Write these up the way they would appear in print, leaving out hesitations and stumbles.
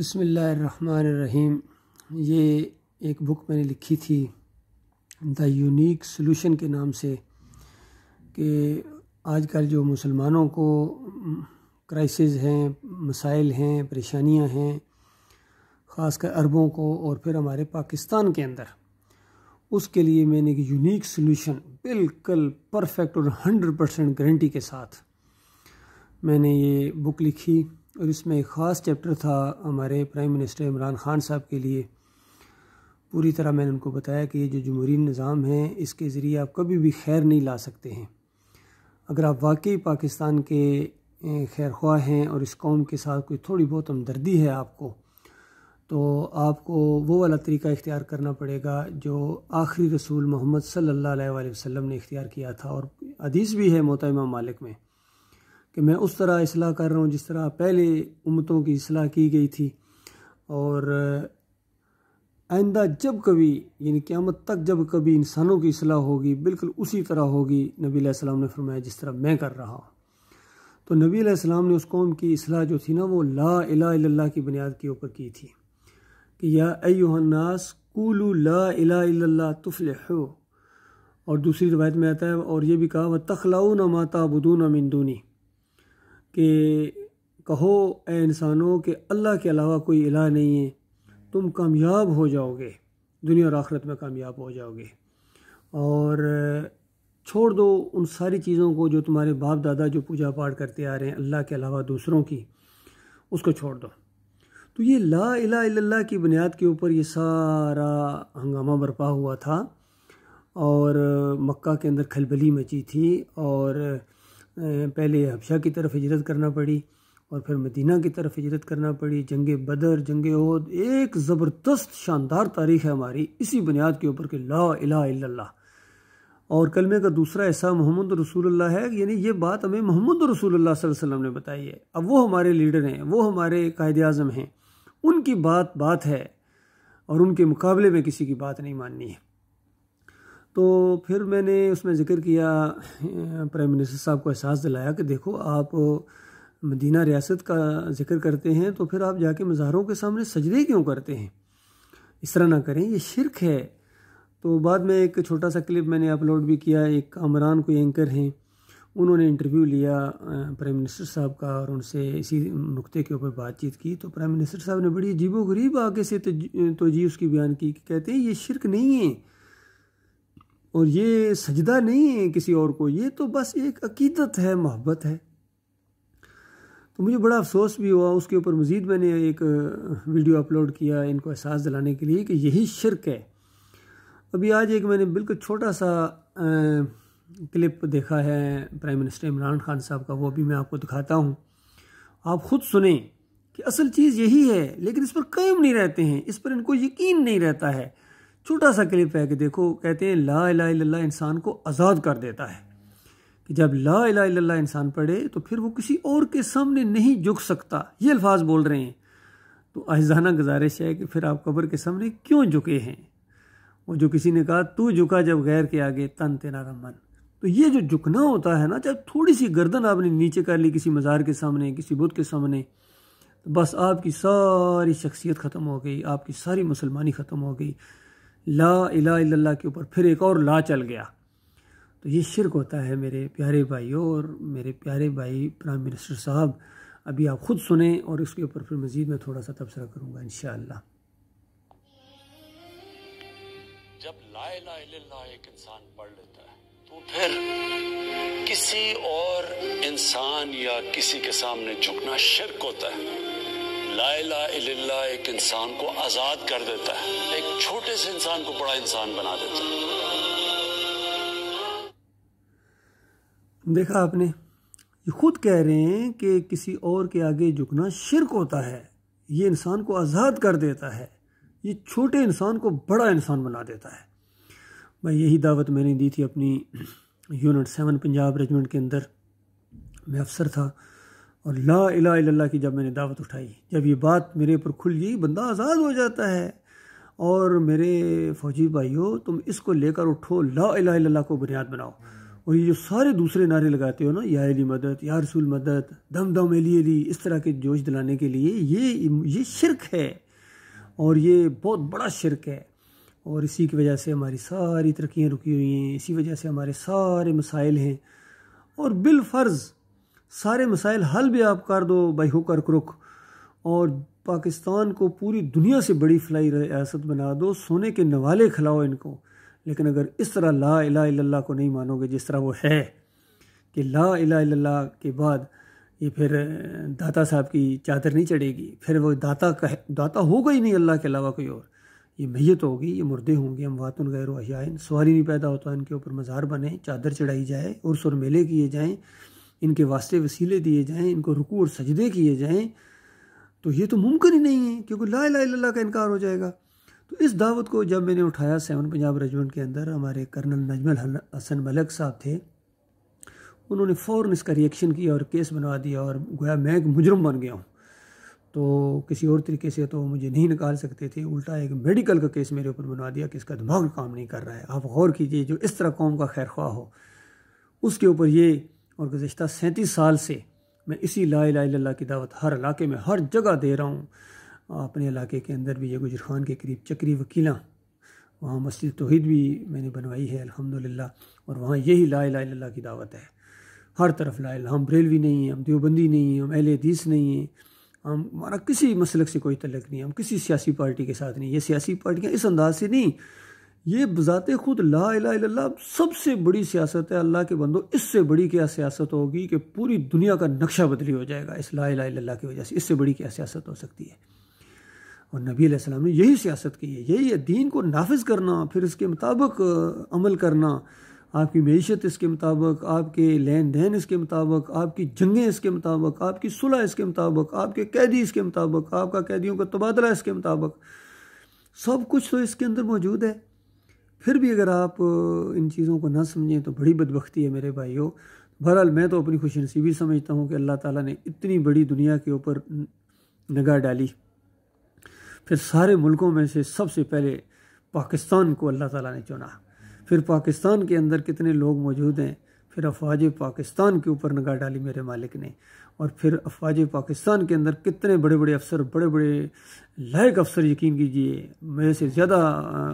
بسم اللہ الرحمن الرحیم۔ یہ ایک بک میں نے لکھی تھی دا یونیک سلوشن کے نام سے، کہ آج کل جو مسلمانوں کو کرائسز ہیں، مسائل ہیں، پریشانیاں ہیں، خاص کر عربوں کو اور پھر ہمارے پاکستان کے اندر، اس کے لیے میں نے ایک یونیک سلوشن بالکل پرفیکٹ اور 100% گارنٹی کے ساتھ میں نے یہ بک لکھی، اور اس میں ایک خاص چیپٹر تھا ہمارے پرائم منسٹر عمران خان صاحب کے لیے۔ پوری طرح میں نے ان کو بتایا کہ یہ جو جمہوری نظام ہے، اس کے ذریعے آپ کبھی بھی خیر نہیں لا سکتے ہیں۔ اگر آپ واقعی پاکستان کے خیر خواہ ہیں اور اس قوم کے ساتھ کوئی تھوڑی بہت ہمدردی ہے آپ کو، تو آپ کو وہ والا طریقہ اختیار کرنا پڑے گا جو آخری رسول محمد صلی اللہ علیہ وآلہ وسلم نے اختیار کیا تھا، اور حدیث بھی ہے موطا امام مالک میں کہ میں اس طرح اصلاح کر رہا ہوں جس طرح پہلے امتوں کی اصلاح کی گئی تھی، اور آئندہ جب کبھی یعنی قیامت تک جب کبھی انسانوں کی اصلاح ہوگی بالکل اسی طرح ہوگی۔ نبی علیہ السلام نے فرمایا جس طرح میں کر رہا ہوں۔ تو نبی علیہ السلام نے اس قوم کی اصلاح جو تھی نا، وہ لا الہ الا اللہ کی بنیاد کے اوپر کی تھی کہ یا ایھا الناس قولوا لا الہ الا اللہ تفلحوا، اور دوسری روایت میں آتا ہے اور یہ بھی کہا وتخلؤون ما تعبدون من دونی، کہ کہو اے انسانوں کہ اللہ کے علاوہ کوئی الہ نہیں ہے، تم کامیاب ہو جاؤ گے، دنیا اور آخرت میں کامیاب ہو جاؤ گے، اور چھوڑ دو ان ساری چیزوں کو جو تمہارے باپ دادا جو پوجا پاٹ کرتے آ رہے ہیں اللہ کے علاوہ دوسروں کی، اس کو چھوڑ دو۔ تو یہ لا الہ الا اللہ کی بنیاد کے اوپر یہ سارا ہنگامہ برپا ہوا تھا، اور مکہ کے اندر کھلبلی مچی تھی، اور پہلے حبشہ کی طرف ہجرت کرنا پڑی اور پھر مدینہ کی طرف ہجرت کرنا پڑی، جنگ بدر، جنگ احد، ایک زبردست شاندار تاریخ ہے ہماری اسی بنیاد کے اوپر کہ لا الہ الا اللہ۔ اور کلمے کا دوسرا حصہ محمد رسول اللہ ہے، یعنی یہ بات ہمیں محمد رسول اللہ صلی اللہ علیہ وسلم نے بتائی ہے۔ اب وہ ہمارے لیڈر ہیں، وہ ہمارے قائد اعظم ہیں، ان کی بات ہے، اور ان کے مقابلے میں کسی کی بات نہیں ماننی ہے۔ تو پھر میں نے اس میں ذکر کیا، پرائم منسٹر صاحب کو احساس دلایا کہ دیکھو آپ مدینہ ریاست کا ذکر کرتے ہیں تو پھر آپ جا کے مزاروں کے سامنے سجدے کیوں کرتے ہیں؟ اس طرح نہ کریں، یہ شرک ہے۔ تو بعد میں ایک چھوٹا سا کلپ میں نے اپلوڈ بھی کیا، ایک کامران کوئی اینکر ہیں، انہوں نے انٹرویو لیا پرائم منسٹر صاحب کا اور ان سے اسی نقطے کے اوپر بات چیت کی۔ تو پرائم منسٹر صاحب نے بڑی عجیب و غریب آگے سے توجیہ اس کی بیان کی کہ کہتے ہیں یہ شرک نہیں ہے، اور یہ سجدہ نہیں ہے کسی اور کو، یہ تو بس ایک عقیدت ہے، محبت ہے۔ تو مجھے بڑا افسوس بھی ہوا۔ اس کے اوپر مزید میں نے ایک ویڈیو اپلوڈ کیا ان کو احساس دلانے کے لیے کہ یہی شرک ہے۔ ابھی آج ایک میں نے بالکل چھوٹا سا کلپ دیکھا ہے پرائم منسٹر عمران خان صاحب کا، وہ بھی میں آپ کو دکھاتا ہوں، آپ خود سنیں کہ اصل چیز یہی ہے، لیکن اس پر قائم نہیں رہتے ہیں، اس پر ان کو یقین نہیں رہتا ہے۔ چھوٹا سا کلپ ہے کہ دیکھو، کہتے ہیں لا الہ الا اللہ انسان کو آزاد کر دیتا ہے، کہ جب لا الہ الا اللہ انسان پڑھے تو پھر وہ کسی اور کے سامنے نہیں جھک سکتا، یہ الفاظ بول رہے ہیں۔ تو عاجزانہ گزارش ہے کہ پھر آپ قبر کے سامنے کیوں جھکے ہیں؟ وہ جو کسی نے کہا تو جھکا جب غیر کے آگے تن تیرا رمن، تو یہ جو جھکنا ہوتا ہے نا، جب تھوڑی سی گردن آپ نے نیچے کر لی کسی مزار کے سامنے، کسی بت کے سامنے، تو بس آپ کی ساری شخصیت ختم ہو گئی، آپ کی ساری مسلمانی ختم ہو گئی۔ لا الہ الا اللہ کے اوپر پھر ایک اور لا چل گیا، تو یہ شرک ہوتا ہے میرے پیارے بھائیوں اور میرے پیارے بھائی پرائم منسٹر صاحب۔ ابھی آپ خود سنیں اور اس کے اوپر پھر مزید میں تھوڑا سا تبصرہ کروں گا انشاءاللہ۔ جب لا الہ الا اللہ ایک انسان پڑھ لیتا ہے تو پھر کسی اور انسان یا کسی کے سامنے جھکنا شرک ہوتا ہے۔ لا الہ الا اللہ ایک انسان کو آزاد کر دیتا ہے، ایک چھوٹے سے انسان کو بڑا انسان بنا دیتا ہے۔ دیکھا آپ نے، یہ خود کہہ رہے ہیں کہ کسی اور کے آگے جھکنا شرک ہوتا ہے، یہ انسان کو آزاد کر دیتا ہے، یہ چھوٹے انسان کو بڑا انسان بنا دیتا ہے۔ بھائی یہی دعوت میں نے دی تھی اپنی یونٹ 7 پنجاب ریجمنٹ کے اندر، میں افسر تھا، اور لا الہ الا اللہ کی جب میں نے دعوت اٹھائی، جب یہ بات میرے اوپر کھل گئی، بندہ آزاد ہو جاتا ہے۔ اور میرے فوجی بھائیوں، تم اس کو لے کر اٹھو، لا الہ الا اللہ کو بنیاد بناؤ۔ اور یہ جو سارے دوسرے نعرے لگاتے ہو نا، یا علی مدد، یا رسول مدد، دم دم علی علی، اس طرح کے جوش دلانے کے لیے، یہ شرک ہے، اور یہ بہت بڑا شرک ہے، اور اسی کی وجہ سے ہماری ساری ترقیاں رکی ہوئی ہیں، اسی وجہ سے ہمارے سارے مسائل ہیں، اور بالفرض سارے مسائل حل بھی آپ کر دو بائی ہوک اور کرک، اور پاکستان کو پوری دنیا سے بڑی فلاحی ریاست بنا دو، سونے کے نوالے کھلاؤ ان کو، لیکن اگر اس طرح لا الہ الا اللہ کو نہیں مانو گے جس طرح وہ ہے، کہ لا الہ الا اللہ کے بعد یہ پھر داتا صاحب کی چادر نہیں چڑھے گی، پھر وہ داتا ہوگا ہی نہیں اللہ کے علاوہ کوئی اور، یہ میت ہوگی، یہ مردے ہوں گے، اموات غیر احیاء، سوال ہی نہیں پیدا ہوتا ان کے اوپر مزار بنے، چادر چڑھائی جائے، عرس اور میلے کیے جائیں، ان کے واسطے وسیلے دیے جائیں، ان کو رکوع اور سجدے کیے جائیں، تو یہ تو ممکن ہی نہیں ہے، کیونکہ لا الہ الا اللہ کا انکار ہو جائے گا۔ تو اس دعوت کو جب میں نے اٹھایا 7 پنجاب ریجمنٹ کے اندر، ہمارے کرنل نجم الحسن ملک صاحب تھے، انہوں نے فوراً اس کا ریئیکشن کیا اور کیس بنوا دیا، اور گویا میں ایک مجرم بن گیا ہوں، تو کسی اور طریقے سے تو مجھے نہیں نکال سکتے تھے، الٹا ایک میڈیکل کا کیس میرے اوپر بنوا دیا کہ اس کا دماغ کام نہیں کر رہا ہے۔ آپ غور کیجئے، جو اس طرح قوم کا خیر خواہ ہو اس کے اوپر یہ، اور گزشتہ 37 سال سے میں اسی لا الہ الا اللہ کی دعوت ہر علاقے میں ہر جگہ دے رہا ہوں۔ اپنے علاقے کے اندر بھی یہ گجر خان کے قریب چکری وکیلاں، وہاں مسجد توحید بھی میں نے بنوائی ہے الحمدللہ، اور وہاں یہی لا الہ الا اللہ کی دعوت ہے، ہر طرف لا الہ۔ ہم بریلوی نہیں ہیں، ہم دیوبندی نہیں ہیں، ہم اہل حدیث نہیں ہیں، ہمارا کسی مسلک سے کوئی تعلق نہیں ہے، ہم کسی سیاسی پارٹی کے ساتھ نہیں۔ یہ سیاسی پارٹیاں اس انداز سے نہیں، یہ بذات خود لا الہ الا اللہ سب سے بڑی سیاست ہے۔ اللہ کے بندو، اس سے بڑی کیا سیاست ہوگی کہ پوری دنیا کا نقشہ بدلی ہو جائے گا اس لا الہ الا اللہ کی وجہ سے، اس سے بڑی کیا سیاست ہو سکتی ہے؟ اور نبی علیہ السلام نے یہی سیاست کی ہے، یہی ہے دین کو نافذ کرنا، پھر اس کے مطابق عمل کرنا، آپ کی معیشت اس کے مطابق، آپ کے لین دین اس کے مطابق، آپ کی جنگیں اس کے مطابق، آپ کی صلح اس کے مطابق، آپ کے قیدی اس کے مطابق، آپ کا قیدیوں کا تبادلہ اس کے مطابق، سب کچھ تو اس کے اندر موجود ہے۔ پھر بھی اگر آپ ان چیزوں کو نہ سمجھیں تو بڑی بدبختی ہے میرے بھائیوں۔ بہرحال میں تو اپنی خوش نصیبی سمجھتا ہوں کہ اللہ تعالیٰ نے اتنی بڑی دنیا کے اوپر نگاہ ڈالی، پھر سارے ملکوں میں سے سب سے پہلے پاکستان کو اللہ تعالیٰ نے چنا، پھر پاکستان کے اندر کتنے لوگ موجود ہیں، پھر افواج پاکستان کے اوپر نگاہ ڈالی میرے مالک نے، اور پھر افواج پاکستان کے اندر کتنے بڑے بڑے افسر، بڑے بڑے لائق افسر، یقین کیجئے میرے سے زیادہ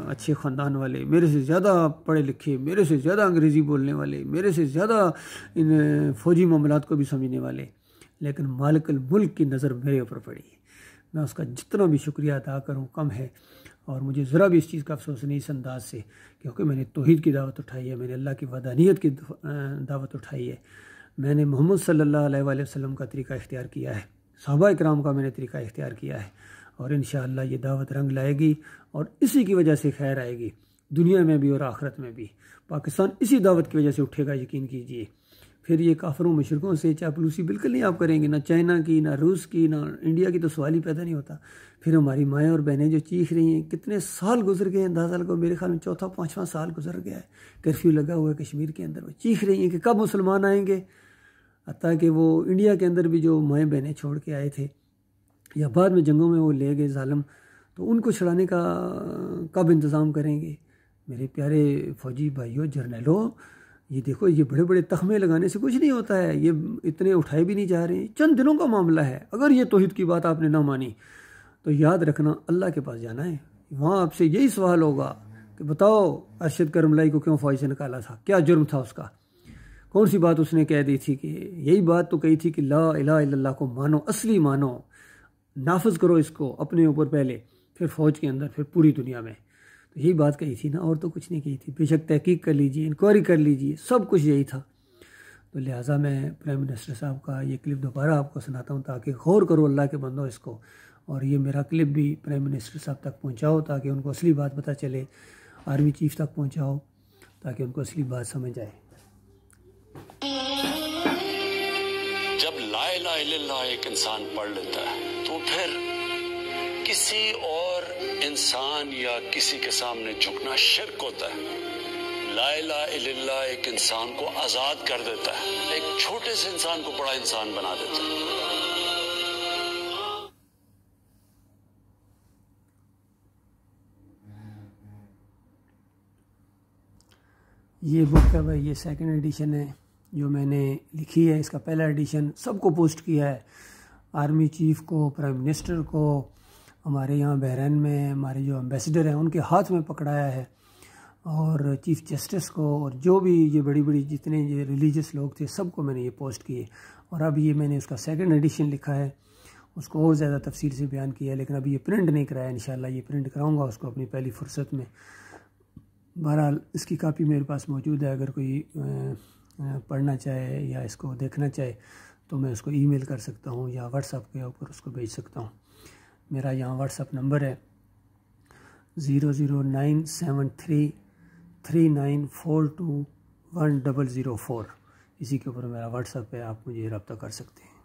اچھے خاندان والے، میرے سے زیادہ پڑھے لکھے، میرے سے زیادہ انگریزی بولنے والے، میرے سے زیادہ ان فوجی معاملات کو بھی سمجھنے والے، لیکن مالک الملک کی نظر میرے اوپر پڑی۔ میں اس کا جتنا بھی شکریہ ادا کروں کم ہے، اور مجھے ذرا بھی اس چیز کا افسوس نہیں اس انداز سے، کیونکہ میں نے توحید کی دعوت اٹھائی ہے، میں نے اللہ کی وحدانیت کی دعوت اٹھائی ہے، میں نے محمد صلی اللہ علیہ وآلہ وسلم کا طریقہ اختیار کیا ہے، صحابہ اکرام کا میں نے طریقہ اختیار کیا ہے، اور انشاءاللہ یہ دعوت رنگ لائے گی، اور اسی کی وجہ سے خیر آئے گی، دنیا میں بھی اور آخرت میں بھی۔ پاکستان اسی دعوت کی وجہ سے اٹھے گا، یقین کیجئے۔ پھر یہ کافروں مشرکوں سے چاپلوسی بالکل نہیں آپ کریں گے، نہ چائنا کی، نہ روس کی، نہ انڈیا کی، تو سوال ہی پیدا نہیں ہوتا۔ پھر ہماری مائیں اور بہنیں جو چیخ رہی ہیں، کتنے سال گزر گئے ہیں، اندازہ لگاؤ، میرے خیال میں 4واں 5واں سال گزر گیا ہے، کرفیو لگا ہوا ہے کشمیر کے اندر، وہ چیخ رہی ہیں کہ کب مسلمان آئیں گے۔ حتیٰ کہ وہ انڈیا کے اندر بھی جو مائیں بہنیں چھوڑ کے آئے تھے، یا بعد میں جنگوں میں وہ لے گئے ظالم، تو ان کو چھڑانے کا کب انتظام کریں گے؟ میرے پیارے فوجی بھائیوں، جرنیلوں، یہ دیکھو، یہ بڑے بڑے تخمے لگانے سے کچھ نہیں ہوتا ہے، یہ اتنے اٹھائے بھی نہیں جا رہے ہیں، چند دنوں کا معاملہ ہے۔ اگر یہ توحید کی بات آپ نے نہ مانی تو یاد رکھنا اللہ کے پاس جانا ہے، وہاں آپ سے یہی سوال ہوگا کہ بتاؤ ارشد کرملائی کو کیوں فوج سے نکالا تھا، کیا جرم تھا اس کا، کون سی بات اس نے کہہ دی تھی؟ کہ یہی بات تو کہی تھی کہ لا الہ الا اللہ کو مانو، اصلی مانو، نافذ کرو اس کو اپنے اوپر پہلے، پھر فوج کے اندر، پھر پوری دنیا میں۔ تو یہی بات کہی تھی نا، اور تو کچھ نہیں کہی تھی۔ بے شک تحقیق کر لیجئے، انکوائری کر لیجئے، سب کچھ یہی تھا۔ تو لہٰذا میں پرائم منسٹر صاحب کا یہ کلپ دوبارہ آپ کو سناتا ہوں تاکہ غور کرو اللہ کے بندو اس کو، اور یہ میرا کلپ بھی پرائم منسٹر صاحب تک پہنچاؤ تاکہ ان کو اصلی بات پتہ چلے، آرمی چیف تک پہنچاؤ تاکہ ان کو اصلی بات سمجھ آئے۔ جب لا الہ الا اللہ ایک انسان پڑھ لیتا ہے تو پھر کسی اور انسان یا کسی کے سامنے جھکنا شرک ہوتا ہے۔ لا الہ الا اللہ ایک انسان کو آزاد کر دیتا ہے، ایک چھوٹے سے انسان کو بڑا انسان بنا دیتا ہے۔ یہ بک ہے بھائی، یہ سیکنڈ ایڈیشن ہے جو میں نے لکھی ہے۔ اس کا پہلا ایڈیشن سب کو پوسٹ کیا ہے، آرمی چیف کو، پرائم منسٹر کو، ہمارے یہاں بحرین میں ہمارے جو امبیسڈر ہیں ان کے ہاتھ میں پکڑایا ہے، اور چیف جسٹس کو، اور جو بھی یہ بڑی بڑی جتنے یہ ریلیجس لوگ تھے سب کو میں نے یہ پوسٹ کیے۔ اور اب یہ میں نے اس کا سیکنڈ ایڈیشن لکھا ہے، اس کو اور زیادہ تفصیل سے بیان کیا ہے، لیکن ابھی یہ پرنٹ نہیں کرایا، انشاءاللہ یہ پرنٹ کراؤں گا اس کو اپنی پہلی فرصت میں۔ بہرحال اس کی کاپی میرے پاس موجود ہے، اگر کوئی پڑھنا چاہے یا اس کو دیکھنا چاہے تو میں اس کو ای میل کر سکتا ہوں یا واٹس ایپ کے اوپر اس کو بھیج سکتا ہوں۔ میرا یہاں واٹس ایپ نمبر ہے 0097339421004، اسی کے اوپر میرا واٹس ایپ ہے، آپ مجھے رابطہ کر سکتے ہیں۔